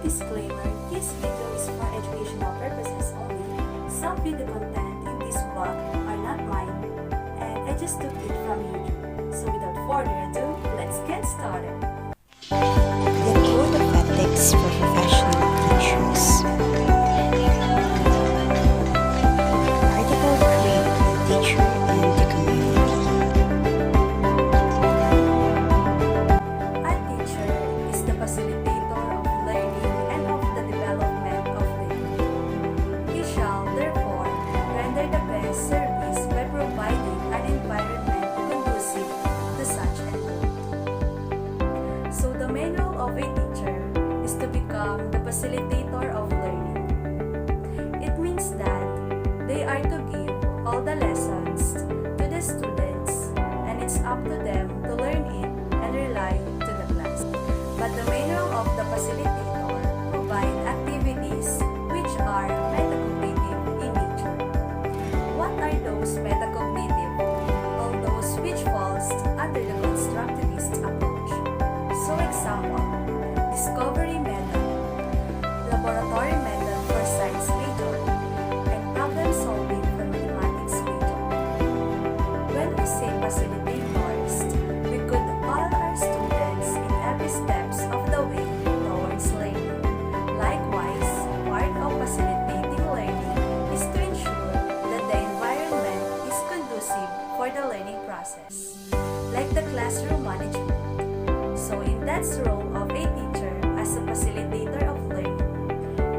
disclaimer, this video is for educational purposes only. Some video content in this vlog are not mine, and I just took it from YouTube. So without further ado, let's get started. The Code of Ethics for Professional Teachers. Article 3. The Teacher and the Community. A teacher is the facilitator of learning and of the development of the youth. He shall, therefore, render the best service by providing an environment conducive to such end. So the manual of a teacher is to become the facilitator of learning. It means that they are to give all the lessons to the students, and it's up to them to learn it and rely to the class. But the manual of the facilitator provide activities which are metacognitive in nature. What are those metacognitive? All those which falls under the constructivist approach. So example, discovery method, laboratory method for science major, and problem solving for mathematics major. When we say facilitators, we could all our students in every steps of the way towards learning. Likewise, part of facilitating learning is to ensure that the environment is conducive for the learning process, like the classroom management. So in that role of a teacher as a facilitator of learning,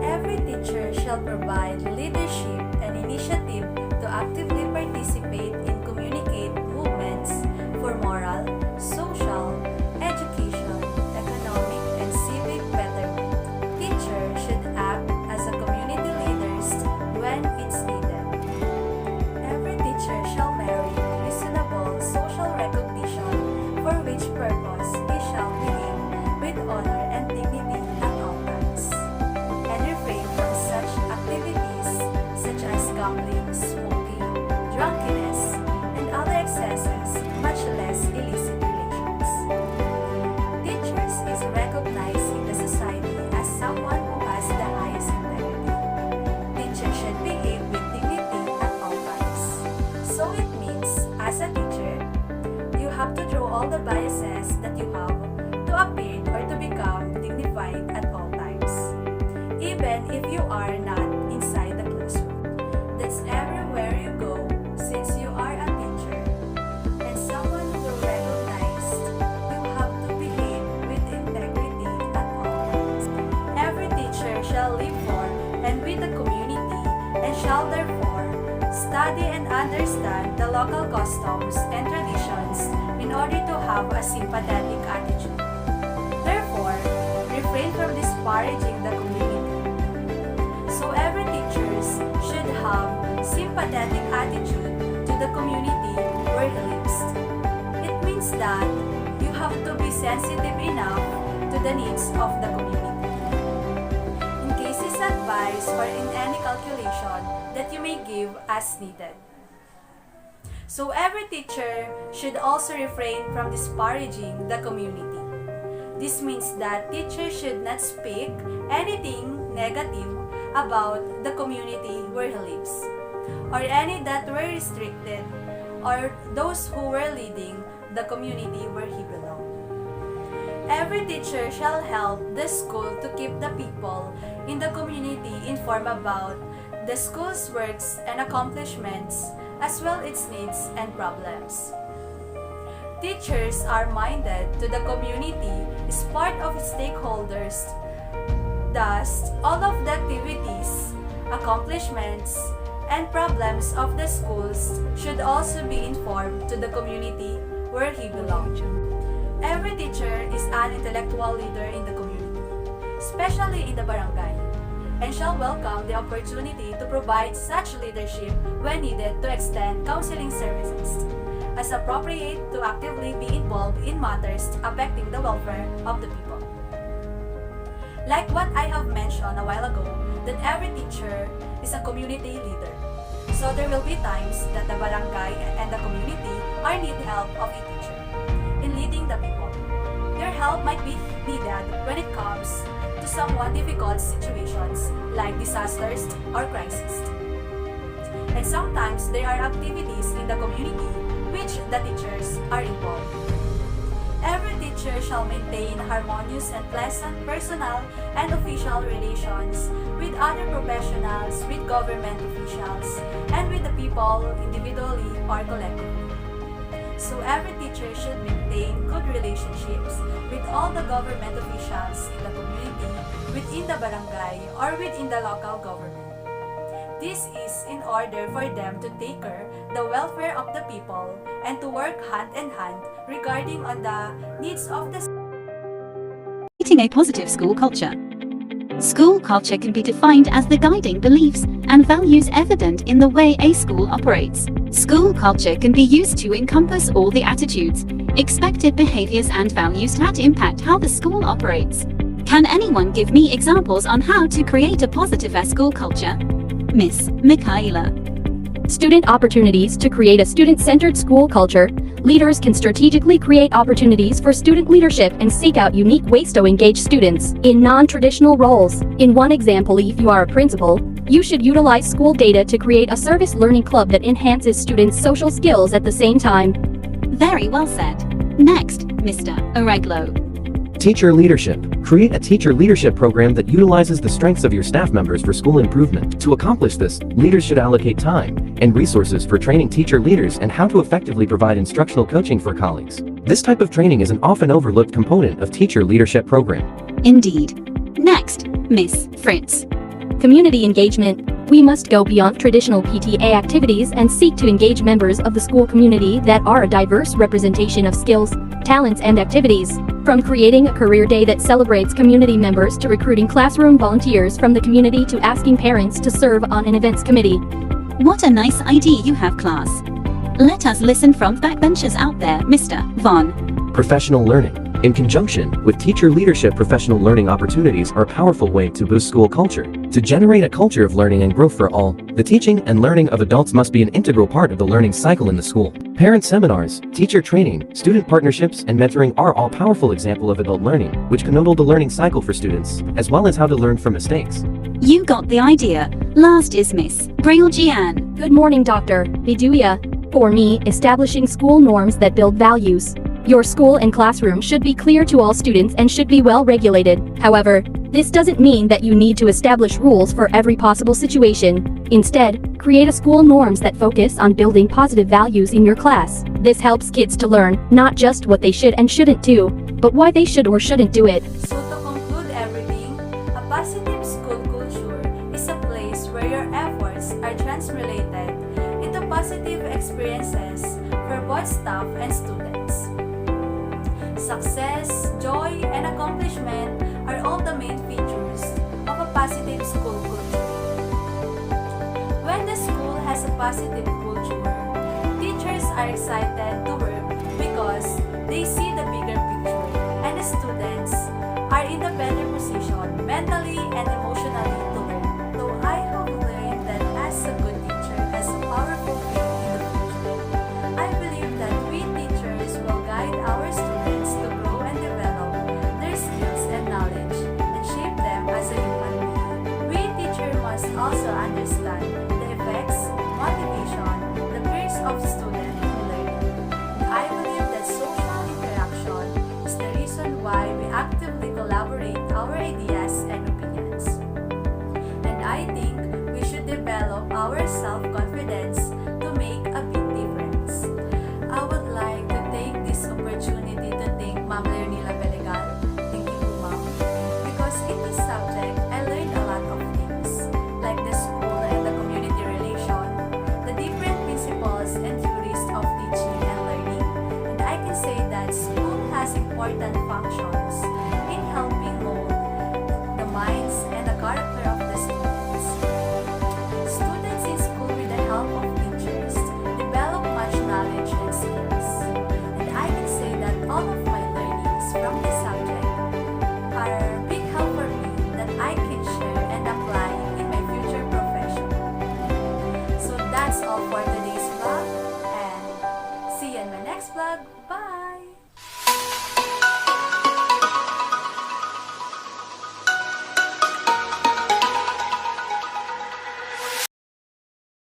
every teacher shall provide leadership and initiative to actively participate in communicate movements for moral, social, education, economic, and civic betterment. Teacher should act as a community leaders when it's needed. Every teacher shall merit reasonable social recognition, for which purpose he shall behave with honor and dignity at all times, and refrain from such activities such as gambling, smoking, drunkenness, and other excesses, much less illicit relations. Teachers is recognized in the society as someone who has the highest integrity. Teachers should behave with dignity at all times. So it means, as a teacher, you have to throw all the biases that you have to appear or to become dignified at all times, even if you are not inside the classroom. That's everywhere you go, since you are a teacher and someone who will recognize you have to behave with integrity at all times. Every teacher shall live for and with the community, and shall therefore study and understand the local customs and traditions in order to have a sympathetic attitude. Therefore, refrain from disparaging the community. So every teachers should have sympathetic attitude to the community where he lives. It means that you have to be sensitive enough to the needs of the community. In cases advice or in any calculation that you may give as needed. So every teacher should also refrain from disparaging the community. This means that teachers should not speak anything negative about the community where he lives, or any that were restricted, or those who were leading the community where he belonged. Every teacher shall help the school to keep the people in the community informed about the school's works and accomplishments, as well its needs and problems. Teachers are minded to the community is part of its stakeholders. Thus, all of the activities, accomplishments, and problems of the schools should also be informed to the community where he belongs. Every teacher is an intellectual leader in the community, especially in the barangay, and shall welcome the opportunity to provide such leadership when needed to extend counseling services, as appropriate to actively be involved in matters affecting the welfare of the people. Like what I have mentioned a while ago, that every teacher is a community leader. So there will be times that the barangay and the community are need help of a teacher in leading the people. Their help might be needed when it comes to to somewhat difficult situations like disasters or crises. And sometimes there are activities in the community which the teachers are involved. Every teacher shall maintain harmonious and pleasant personal and official relations with other professionals, with government officials, and with the people individually or collectively. So every teacher should maintain good relationships with all the government officials in the community, within the barangay, or within the local government. This is in order for them to take care the welfare of the people and to work hand in hand regarding on the needs of the Creating a positive school culture. School culture can be defined as the guiding beliefs and values evident in the way a school operates. School culture can be used to encompass all the attitudes, expected behaviors and values that impact how the school operates. Can anyone give me examples on how to create a positive school culture? Miss Michaela. Student opportunities. To create a student-centered school culture, leaders can strategically create opportunities for student leadership and seek out unique ways to engage students in non-traditional roles. In one example, if you are a principal, you should utilize school data to create a service learning club that enhances students' social skills at the same time. Very well said. Next, Mr. Oreglo. Teacher leadership. Create a teacher leadership program that utilizes the strengths of your staff members for school improvement. To accomplish this, leaders should allocate time and resources for training teacher leaders and how to effectively provide instructional coaching for colleagues. This type of training is an often overlooked component of teacher leadership program. Indeed. Next, Miss Fritz. Community engagement. We must go beyond traditional PTA activities and seek to engage members of the school community that are a diverse representation of skills, talents, and activities. From creating a career day that celebrates community members to recruiting classroom volunteers from the community to asking parents to serve on an events committee. What a nice idea you have, class. Let us listen from backbenchers out there, Mr. Vaughn. Professional learning. In conjunction with teacher leadership, professional learning opportunities are a powerful way to boost school culture. To generate a culture of learning and growth for all, the teaching and learning of adults must be an integral part of the learning cycle in the school. Parent seminars, teacher training, student partnerships, and mentoring are all powerful examples of adult learning, which connote the learning cycle for students, as well as how to learn from mistakes. You got the idea. Last is Miss Braille Gian. Good morning, Dr. Biduya. For me, establishing school norms that build values. Your school and classroom should be clear to all students and should be well regulated. However, this doesn't mean that you need to establish rules for every possible situation. Instead, create a school norms that focus on building positive values in your class. This helps kids to learn not just what they should and shouldn't do, but why they should or shouldn't do it. So to conclude everything, a positive school culture is a place where your efforts are translated into positive experiences for both staff and students. Success, joy, and accomplishment are all the main features of a positive school culture. When the school has a positive culture, teachers are excited to work because they see the bigger picture, and the students are in a better position mentally and emotionally to learn. So I have learned that as a good teacher has a powerful faith in the future. I believe that we teachers will guide our students to grow and develop their skills and knowledge and shape them as a human being. We teachers must also understand the effects, motivation, the fears of students in learning. And I believe that social interaction is the reason why we actively collaborate our ideas and opinions. And I think we should develop our self-confidence